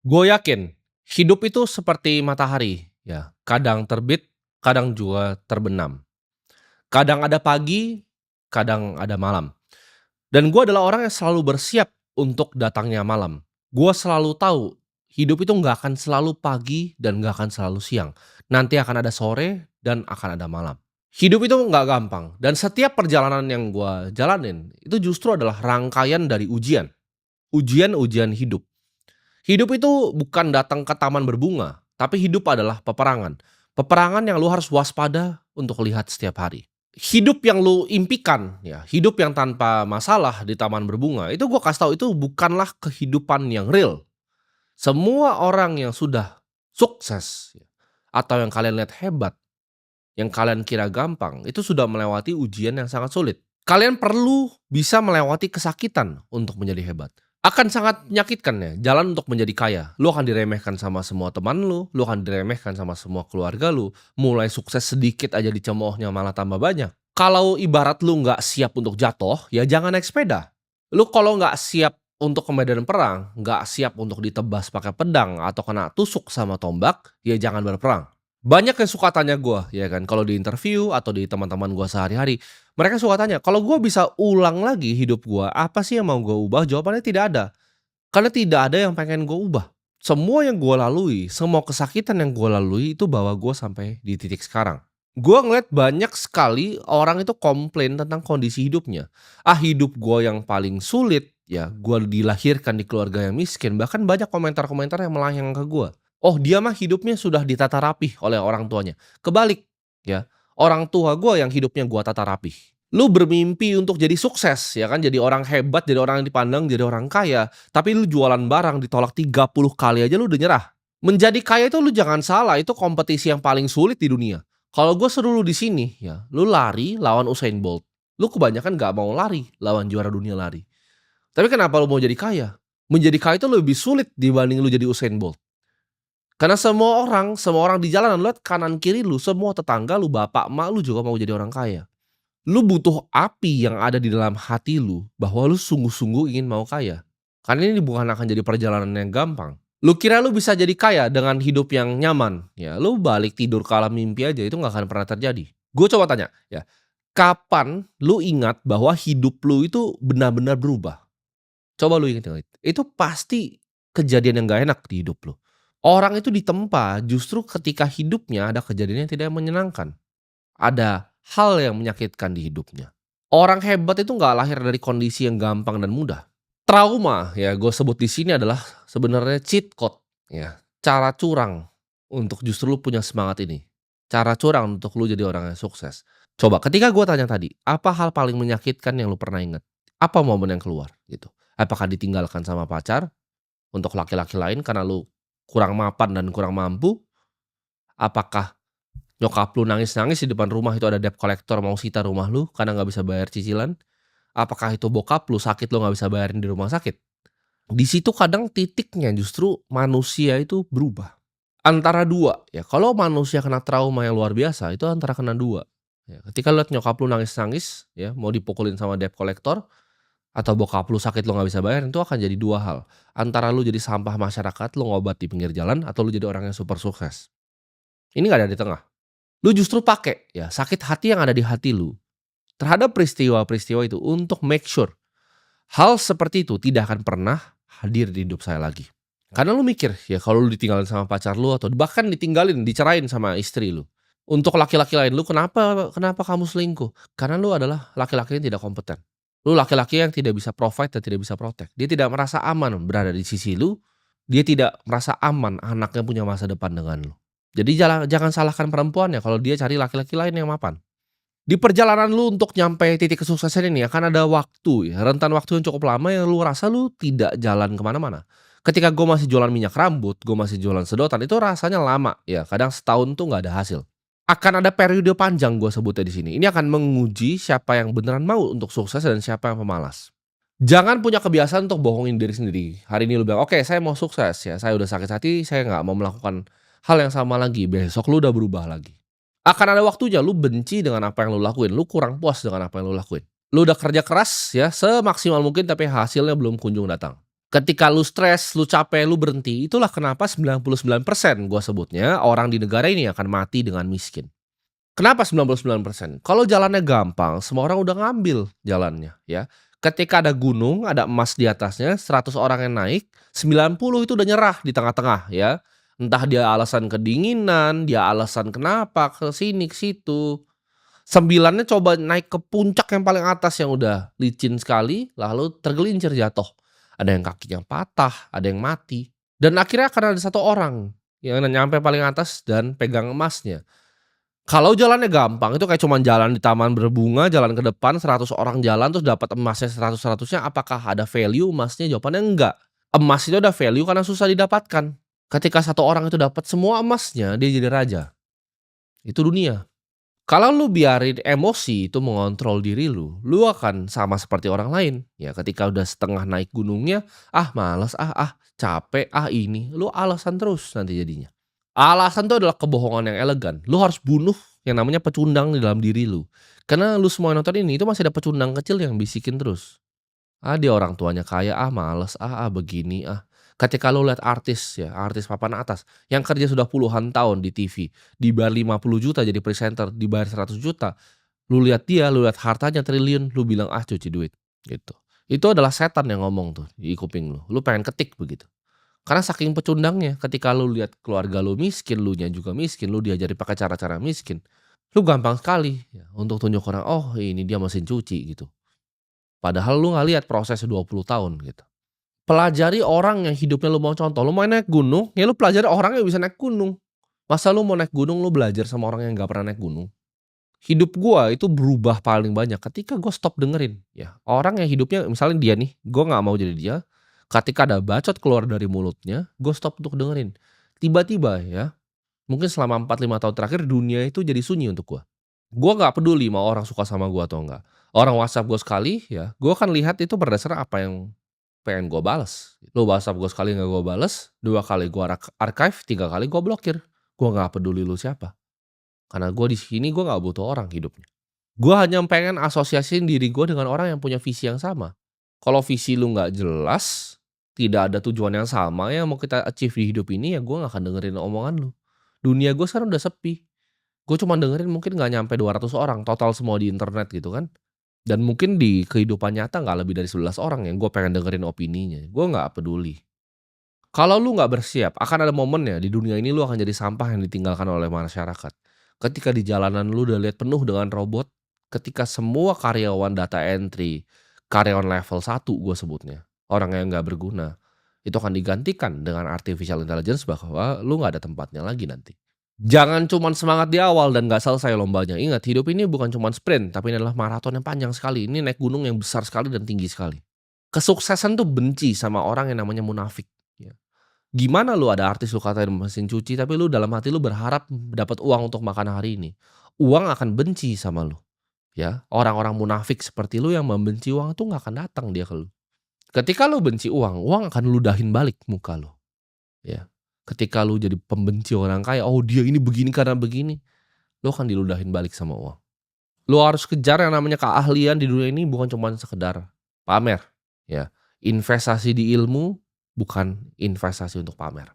Gue yakin, hidup itu seperti matahari, ya. Kadang terbit, kadang juga terbenam. Kadang ada pagi, kadang ada malam. Dan gue adalah orang yang selalu bersiap untuk datangnya malam. Gue selalu tahu, hidup itu nggak akan selalu pagi dan nggak akan selalu siang. Nanti akan ada sore dan akan ada malam. Hidup itu nggak gampang, dan setiap perjalanan yang gue jalanin, itu justru adalah rangkaian dari ujian. Ujian-ujian hidup. Hidup itu bukan datang ke taman berbunga, tapi hidup adalah peperangan. Peperangan yang lu harus waspada untuk lihat setiap hari. Hidup yang lu impikan, ya, hidup yang tanpa masalah di taman berbunga, itu gua kasih tahu itu bukanlah kehidupan yang real. Semua orang yang sudah sukses, ya, atau yang kalian lihat hebat, yang kalian kira gampang, itu sudah melewati ujian yang sangat sulit. Kalian perlu bisa melewati kesakitan untuk menjadi hebat. Akan sangat menyakitkan ya, jalan untuk menjadi kaya. Lu akan diremehkan sama semua teman lu akan diremehkan sama semua keluarga lu, mulai sukses sedikit aja dicemoohnya malah tambah banyak. Kalau ibarat lu nggak siap untuk jatuh, ya jangan naik sepeda. Lu kalau nggak siap untuk ke medan perang, nggak siap untuk ditebas pakai pedang atau kena tusuk sama tombak, ya jangan berperang. Banyak yang suka tanya gua, ya kan, kalau di interview atau di teman-teman gua sehari-hari, mereka suka tanya, "Kalau gua bisa ulang lagi hidup gua, apa sih yang mau gua ubah?" Jawabannya tidak ada. Karena tidak ada yang pengen gua ubah. Semua yang gua lalui, semua kesakitan yang gua lalui itu bawa gua sampai di titik sekarang. Gua ngeliat banyak sekali orang itu komplain tentang kondisi hidupnya. Ah, hidup gua yang paling sulit, ya gua dilahirkan di keluarga yang miskin, bahkan banyak komentar-komentar yang melayang ke gua. Oh, dia mah hidupnya sudah ditata rapih oleh orang tuanya. Kebalik, ya. Orang tua gua yang hidupnya gua tata rapih. Lu bermimpi untuk jadi sukses, ya kan, jadi orang hebat, jadi orang yang dipandang, jadi orang kaya, tapi lu jualan barang ditolak 30 kali aja lu udah nyerah. Menjadi kaya itu lu jangan salah, itu kompetisi yang paling sulit di dunia. Kalau gue suruh lu di sini, ya, lu lari lawan Usain Bolt. Lu kebanyakan nggak mau lari lawan juara dunia lari. Tapi kenapa lu mau jadi kaya? Menjadi kaya itu lebih sulit dibanding lu jadi Usain Bolt. Karena semua orang di jalanan, lu lihat kanan kiri lu, semua tetangga lu, bapak, emak lu juga mau jadi orang kaya. Lu butuh api yang ada di dalam hati lu, bahwa lu sungguh-sungguh ingin mau kaya. Karena ini bukan akan jadi perjalanan yang gampang. Lu kira lu bisa jadi kaya dengan hidup yang nyaman, ya lu balik tidur ke alam mimpi aja, itu nggak akan pernah terjadi. Gue coba tanya, ya, kapan lu ingat bahwa hidup lu itu benar-benar berubah? Coba lu inget-inget, itu pasti kejadian yang gak enak di hidup lu. Orang itu ditempa justru ketika hidupnya ada kejadian yang tidak menyenangkan. Ada hal yang menyakitkan di hidupnya. Orang hebat itu nggak lahir dari kondisi yang gampang dan mudah. Trauma, ya gue sebut di sini adalah sebenarnya cheat code, ya. Cara curang untuk justru lu punya semangat ini. Cara curang untuk lu jadi orang yang sukses. Coba ketika gue tanya tadi, apa hal paling menyakitkan yang lu pernah ingat? Apa momen yang keluar gitu? Apakah ditinggalkan sama pacar untuk laki-laki lain karena lu kurang mapan dan kurang mampu? Apakah nyokap lu nangis-nangis di depan rumah itu ada debt collector mau sita rumah lu karena nggak bisa bayar cicilan? Apakah itu bokap lu sakit lu nggak bisa bayarin di rumah sakit? Di situ kadang titiknya justru manusia itu berubah. Antara dua, ya kalau manusia kena trauma yang luar biasa itu antara kena dua. Ya, ketika lu lihat nyokap lu nangis-nangis ya mau dipukulin sama debt collector atau bokap lu sakit lu nggak bisa bayar itu akan jadi dua hal. Antara lu jadi sampah masyarakat, lu ngobat di pinggir jalan atau lu jadi orang yang super sukses. Ini nggak ada di tengah. Lu justru pakai ya sakit hati yang ada di hati lu terhadap peristiwa-peristiwa itu untuk make sure hal seperti itu tidak akan pernah hadir di hidup saya lagi. Karena lu mikir ya kalau lu ditinggalin sama pacar lu atau bahkan ditinggalin, dicerain sama istri lu. Untuk laki-laki lain, lu kenapa kenapa kamu selingkuh? Karena lu adalah laki-laki yang tidak kompeten. Lu laki-laki yang tidak bisa provide dan tidak bisa protect. Dia tidak merasa aman berada di sisi lu. Dia tidak merasa aman anaknya punya masa depan dengan lu. Jadi jangan salahkan perempuan ya kalau dia cari laki-laki lain yang mapan. Di perjalanan lu untuk nyampe titik kesuksesan ini akan ada waktu ya, rentan waktu yang cukup lama yang lu rasa lu tidak jalan kemana mana. Ketika gue masih jualan minyak rambut, gue masih jualan sedotan, itu rasanya lama ya, kadang setahun tuh nggak ada hasil. Akan ada periode panjang gue sebutnya di sini. Ini akan menguji siapa yang beneran mau untuk sukses dan siapa yang pemalas. Jangan punya kebiasaan untuk bohongin diri sendiri. Hari ini lu bilang, "Oke, saya mau sukses ya, saya udah sakit hati, saya nggak mau melakukan hal yang sama lagi." Besok lu udah berubah lagi. Akan ada waktunya lu benci dengan apa yang lu lakuin, lu kurang puas dengan apa yang lu lakuin. Lu udah kerja keras ya semaksimal mungkin tapi hasilnya belum kunjung datang. Ketika lu stres, lu capek, lu berhenti, itulah kenapa 99% gua sebutnya orang di negara ini akan mati dengan miskin. Kenapa 99%? Kalau jalannya gampang, semua orang udah ngambil jalannya, ya. Ketika ada gunung, ada emas di atasnya, 100 orang yang naik, 90 itu udah nyerah di tengah-tengah, ya. Entah dia alasan kedinginan, dia alasan kenapa, ke sini, ke situ. 9-nya coba naik ke puncak yang paling atas yang udah licin sekali, lalu tergelincir jatuh. Ada yang kakinya patah, ada yang mati. Dan akhirnya akan ada satu orang yang nyampe paling atas dan pegang emasnya. Kalau jalannya gampang itu kayak cuman jalan di taman berbunga, jalan ke depan 100 orang jalan terus dapat emasnya 100-100-nya, apakah ada value emasnya? Jawabannya enggak. Emas itu ada value karena susah didapatkan. Ketika satu orang itu dapat semua emasnya, dia jadi raja. Itu dunia. Kalau lu biarin emosi itu mengontrol diri lu akan sama seperti orang lain. Ya ketika udah setengah naik gunungnya, "Ah males capek, ini." Lu alasan terus nanti jadinya. Alasan itu adalah kebohongan yang elegan. Lu harus bunuh yang namanya pecundang di dalam diri lu. Karena lu semua yang nonton ini, itu masih ada pecundang kecil yang bisikin terus. Dia orang tuanya kaya, males, begini, ah. Ketika lu lihat artis ya, artis papan atas yang kerja sudah puluhan tahun di TV, dibayar 50 juta jadi presenter, dibayar 100 juta. Lu lihat dia, lu lihat hartanya triliun, lu bilang, cuci duit, gitu. Itu adalah setan yang ngomong tuh di kuping lu. Lu pengen ketik begitu. Karena saking pecundangnya, ketika lu lihat keluarga lu miskin, lunya juga miskin, lu diajari pakai cara-cara miskin, lu gampang sekali ya untuk tunjuk orang, "Oh ini dia mesin cuci," gitu. Padahal lu nggak lihat prosesnya 20 tahun gitu. Pelajari orang yang hidupnya lu mau contoh, lu mau naik gunung, ya lu pelajari orang yang bisa naik gunung. Masa lu mau naik gunung lu belajar sama orang yang nggak pernah naik gunung? Hidup gua itu berubah paling banyak ketika gua stop dengerin ya, orang yang hidupnya misalnya dia nih, gua nggak mau jadi dia, ketika ada bacot keluar dari mulutnya, gua stop untuk dengerin. Tiba-tiba ya, mungkin selama 4, 5 tahun terakhir dunia itu jadi sunyi untuk gua. Gua nggak peduli mau orang suka sama gua atau enggak. Orang WhatsApp gua sekali ya, gua akan lihat itu berdasarkan apa yang pengen gua bales. Lu WhatsApp gua sekali nggak gua bales, 2 kali gua archive, 3 kali gua blokir. Gua nggak peduli lu siapa. Karena gua di sini gua nggak butuh orang hidupnya. Gua hanya pengen asosiasiin diri gua dengan orang yang punya visi yang sama. Kalau visi lu nggak jelas, tidak ada tujuan yang sama yang mau kita achieve di hidup ini, ya gua nggak akan dengerin omongan lu. Dunia gua sekarang udah sepi. Gue cuma dengerin mungkin nggak nyampe 200 orang total semua di internet gitu kan. Dan mungkin di kehidupan nyata nggak lebih dari 11 orang yang gue pengen dengerin opininya. Gue nggak peduli. Kalau lu nggak bersiap, akan ada momennya di dunia ini lu akan jadi sampah yang ditinggalkan oleh masyarakat. Ketika di jalanan lu udah lihat penuh dengan robot, ketika semua karyawan data entry, karyawan level 1 gue sebutnya, orang yang nggak berguna, itu akan digantikan dengan artificial intelligence bahwa lu nggak ada tempatnya lagi nanti. Jangan cuman semangat di awal dan nggak selesai lombanya. Ingat, hidup ini bukan cuman sprint, tapi ini adalah maraton yang panjang sekali. Ini naik gunung yang besar sekali dan tinggi sekali. Kesuksesan tuh benci sama orang yang namanya munafik, ya. Gimana lu ada artis lu katain mesin cuci, tapi lu dalam hati lu berharap dapat uang untuk makan hari ini. Uang akan benci sama lu, ya. Orang-orang munafik seperti lu yang membenci uang tuh nggak akan datang dia ke lu. Ketika lu benci uang, uang akan ludahin balik muka lu, ya. Ketika lu jadi pembenci orang kaya, "Oh dia ini begini karena begini." Lu akan diludahin balik sama uang. Lu harus kejar yang namanya keahlian di dunia ini bukan cuman sekedar pamer, ya. Investasi di ilmu bukan investasi untuk pamer.